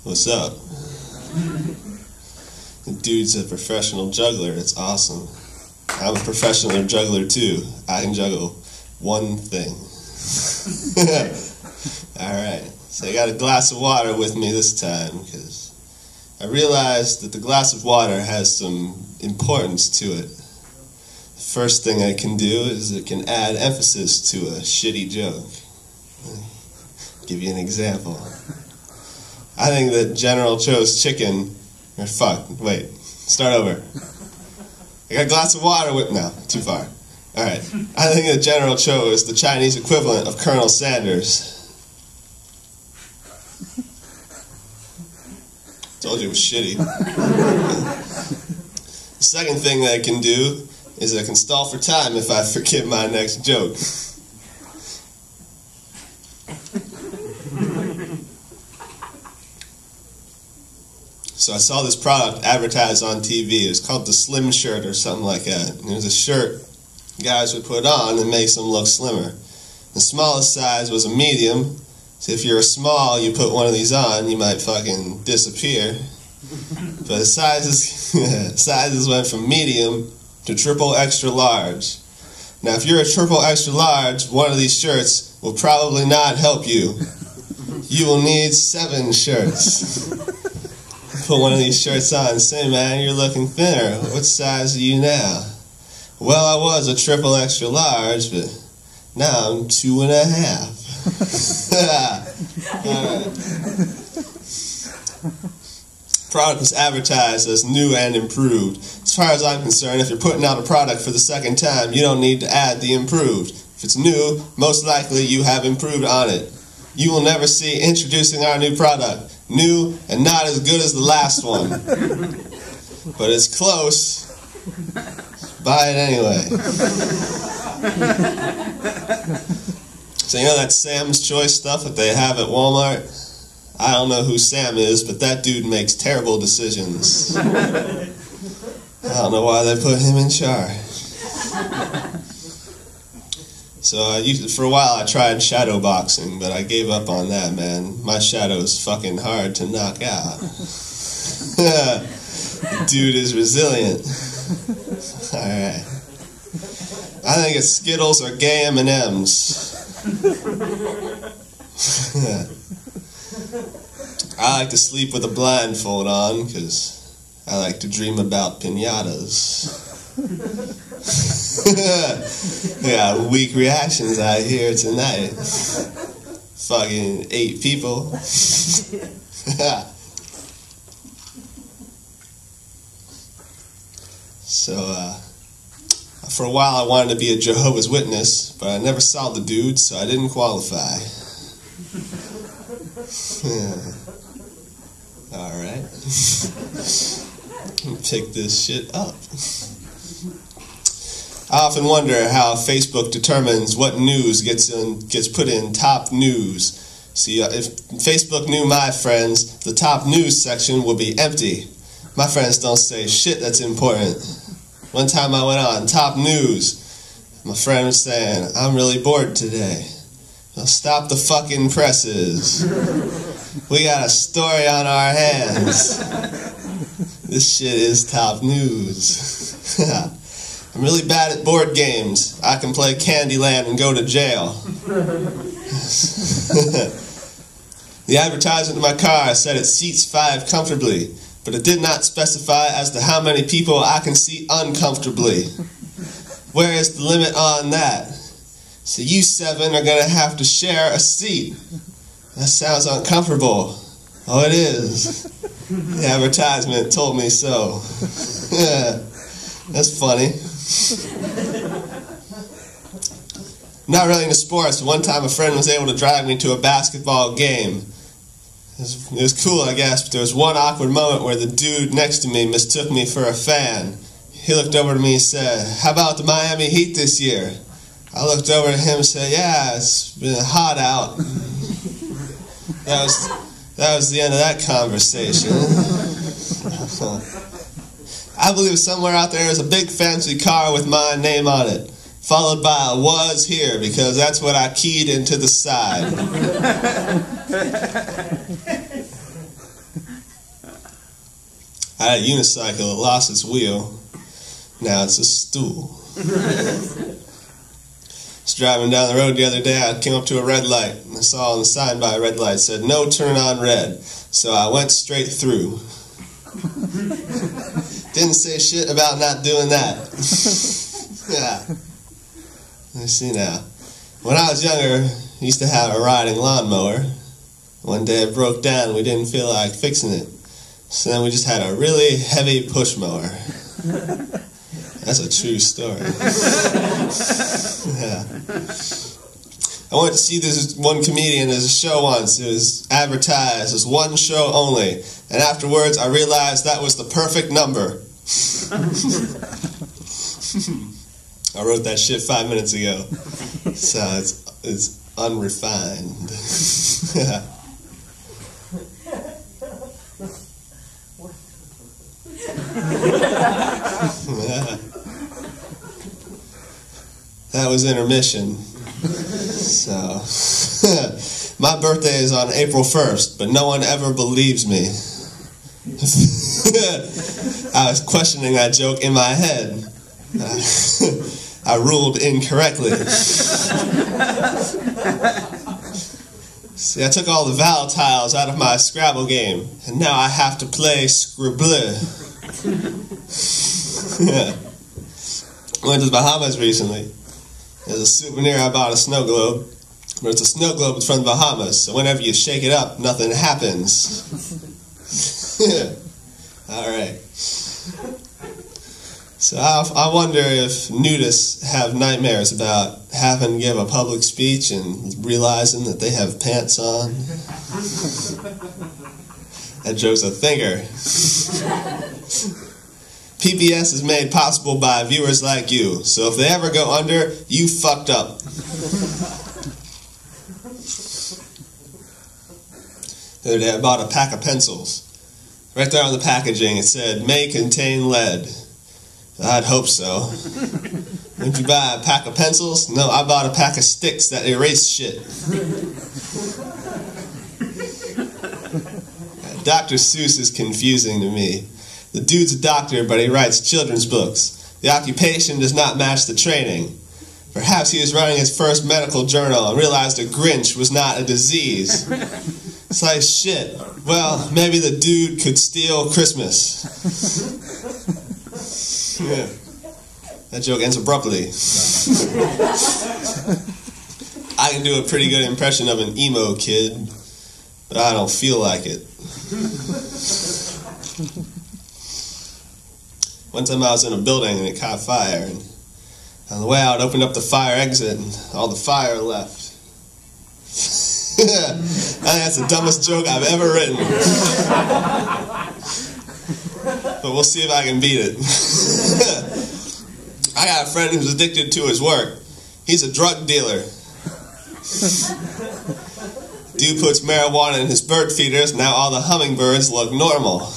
What's up? The dude's a professional juggler. It's awesome. I'm a professional juggler too. I can juggle one thing. Alright, so I got a glass of water with me this time because I realized that the glass of water has some importance to it. The first thing I can do is it can add emphasis to a shitty joke. I'll give you an example. I think that General Cho's chicken, or start over. I got a glass of water with, no, too far. Alright, I think that General Cho is the Chinese equivalent of Colonel Sanders. Told you it was shitty. The second thing that I can do is I can stall for time if I forget my next joke. So I saw this product advertised on TV. It was called the Slim Shirt or something like that. And it was a shirt guys would put on and makes them look slimmer. The smallest size was a medium. So if you're a small, you put one of these on, you might fucking disappear. But the sizes went from medium to triple extra large. Now if you're a triple extra large, one of these shirts will probably not help you. You will need 7 shirts. Put one of these shirts on and say, man, you're looking thinner. What size are you now? Well, I was a triple extra large, but now I'm 2.5. Alright. Product was advertised as new and improved. As far as I'm concerned, if you're putting out a product for the second time, you don't need to add the improved. If it's new, most likely you have improved on it. You will never see introducing our new product. New and not as good as the last one. But it's close. Buy it anyway. So you know that Sam's Choice stuff that they have at Walmart? I don't know who Sam is, but that dude makes terrible decisions. I don't know why they put him in charge. So for a while I tried shadow boxing, but I gave up on that, man. My shadow's fucking hard to knock out. Dude is resilient. Alright. I think it's Skittles or gay M&Ms. I like to sleep with a blindfold on because I like to dream about piñatas. Yeah, weak reactions out here tonight. Fucking 8 people. So, for a while I wanted to be a Jehovah's Witness, but I never saw the dude, so I didn't qualify. Alright. Pick this shit up. I often wonder how Facebook determines what news gets put in top news. See, if Facebook knew my friends, the top news section would be empty. My friends don't say shit that's important. One time I went on top news. My friend was saying, I'm really bored today. Well, stop the fucking presses. We got a story on our hands. This shit is top news. I'm really bad at board games. I can play Candyland and go to jail. The advertisement in my car said it seats 5 comfortably, but it did not specify as to how many people I can seat uncomfortably. Where is the limit on that? So you 7 are going to have to share a seat. That sounds uncomfortable. Oh, it is. The advertisement told me so. That's funny. Not really into sports, but one time a friend was able to drive me to a basketball game. It was cool, I guess, but there was one awkward moment where the dude next to me mistook me for a fan. He looked over to me and said, how about the Miami Heat this year? I looked over at him and said, yeah, it's been hot out. That was the end of that conversation. I believe somewhere out there is a big fancy car with my name on it, followed by a was here, because that's what I keyed into the side. I had a unicycle that lost its wheel. Now it's a stool. I was driving down the road the other day. I came up to a red light. And I saw on the sign by a red light said, "No turn on red." So I went straight through. Didn't say shit about not doing that. Yeah. Let's see now. When I was younger, I used to have a riding lawnmower. One day it broke down and we didn't feel like fixing it. So then we just had a really heavy push mower. That's a true story. Yeah. I went to see this one comedian as a show once. It was advertised as one show only. And afterwards I realized that was the perfect number. I wrote that shit 5 minutes ago. So it's unrefined. Yeah. Yeah. That was intermission. So, my birthday is on April 1st, but no one ever believes me. I was questioning that joke in my head. I ruled incorrectly. See, I took all the vowel tiles out of my Scrabble game, and now I have to play Scribble. Yeah. I went to the Bahamas recently. As a souvenir, I bought a snow globe. But it's a snow globe from the Bahamas, so whenever you shake it up, nothing happens. Alright. So I wonder if nudists have nightmares about having to give a public speech and realizing that they have pants on. That joke's a thinker. PBS is made possible by viewers like you, so if they ever go under, you fucked up. The other day I bought a pack of pencils. Right there on the packaging it said, "May contain lead." I'd hope so. Did you buy a pack of pencils? No, I bought a pack of sticks that erase shit. Dr. Seuss is confusing to me. The dude's a doctor, but he writes children's books. The occupation does not match the training. Perhaps he was running his first medical journal and realized a Grinch was not a disease. It's like, shit, well, maybe the dude could steal Christmas. Yeah. That joke ends abruptly. I can do a pretty good impression of an emo kid, but I don't feel like it. One time I was in a building and it caught fire, and on the way out I opened up the fire exit and all the fire left. I think that's the dumbest joke I've ever written. But we'll see if I can beat it. I got a friend who's addicted to his work. He's a drug dealer. Dude puts marijuana in his bird feeders, now all the hummingbirds look normal.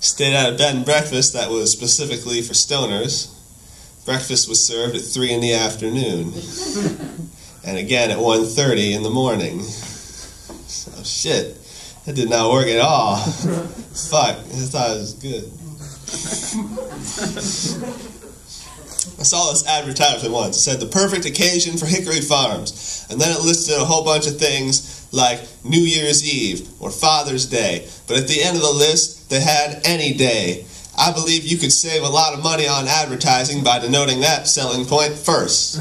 Stayed at a bed and breakfast that was specifically for stoners. Breakfast was served at 3 in the afternoon. And again at 1:30 in the morning. So shit, that did not work at all. Fuck, I thought it was good. I saw this advertisement once. It said, "The perfect occasion for Hickory Farms." And then it listed a whole bunch of things like New Year's Eve or Father's Day. But at the end of the list, they had any day. I believe you could save a lot of money on advertising by denoting that selling point first.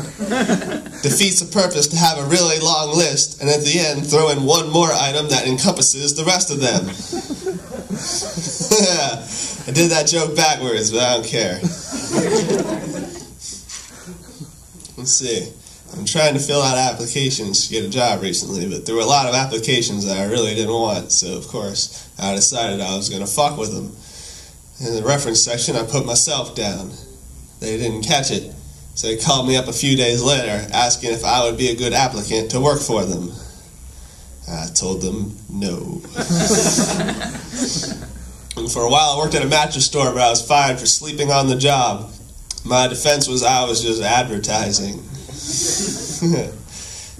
Defeats the purpose to have a really long list, and at the end throw in one more item that encompasses the rest of them. I did that joke backwards, but I don't care. Let's see. I'm trying to fill out applications to get a job recently, but there were a lot of applications that I really didn't want, so of course I decided I was going to fuck with them. In the reference section, I put myself down. They didn't catch it, so they called me up a few days later asking if I would be a good applicant to work for them. I told them no. And for a while I worked at a mattress store, but I was fired for sleeping on the job. My defense was I was just advertising.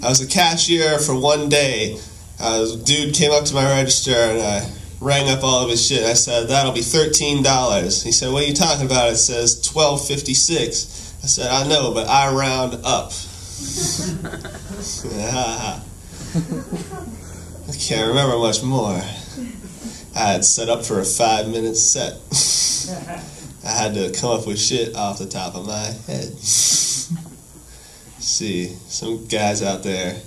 I was a cashier for one day. A dude came up to my register and I rang up all of his shit. I said, that'll be $13. He said, what are you talking about? It says $12.56. I said, I know, but I round up. I can't remember much more. I had set up for a 5-minute set. I had to come up with shit off the top of my head. See, some guys out there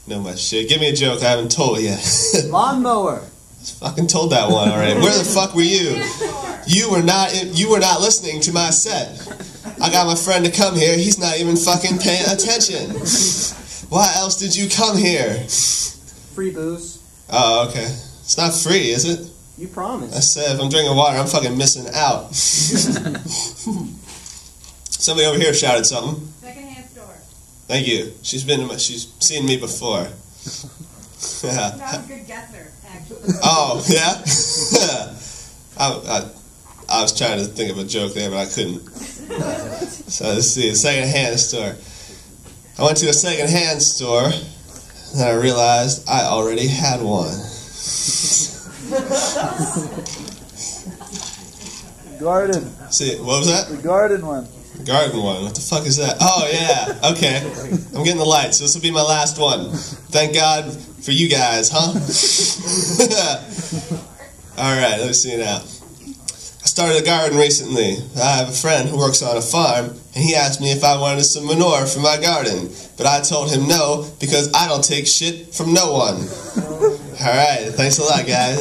know my shit. Give me a joke I haven't told yet. Lawnmower. I fucking told that one already. Where the fuck were you? You were not listening to my set. I got my friend to come here. He's not even fucking paying attention. Why else did you come here? Free booze. Oh, okay. It's not free, is it? You promised. I said if I'm drinking water, I'm fucking missing out. Somebody over here shouted something. Secondhand store. Thank you. She's seen me before. That was a good guesser, actually. Oh, yeah? I was trying to think of a joke there, but I couldn't. So let's see, a second-hand store. I went to a second-hand store, and I realized I already had one. Garden. See, what was that? The garden one. Garden one. What the fuck is that? Oh, yeah. Okay. I'm getting the lights. This will be my last one. Thank God for you guys, huh? All right, let me see now. I started a garden recently. I have a friend who works on a farm, and he asked me if I wanted some manure for my garden. But I told him no, because I don't take shit from no one. All right, thanks a lot, guys.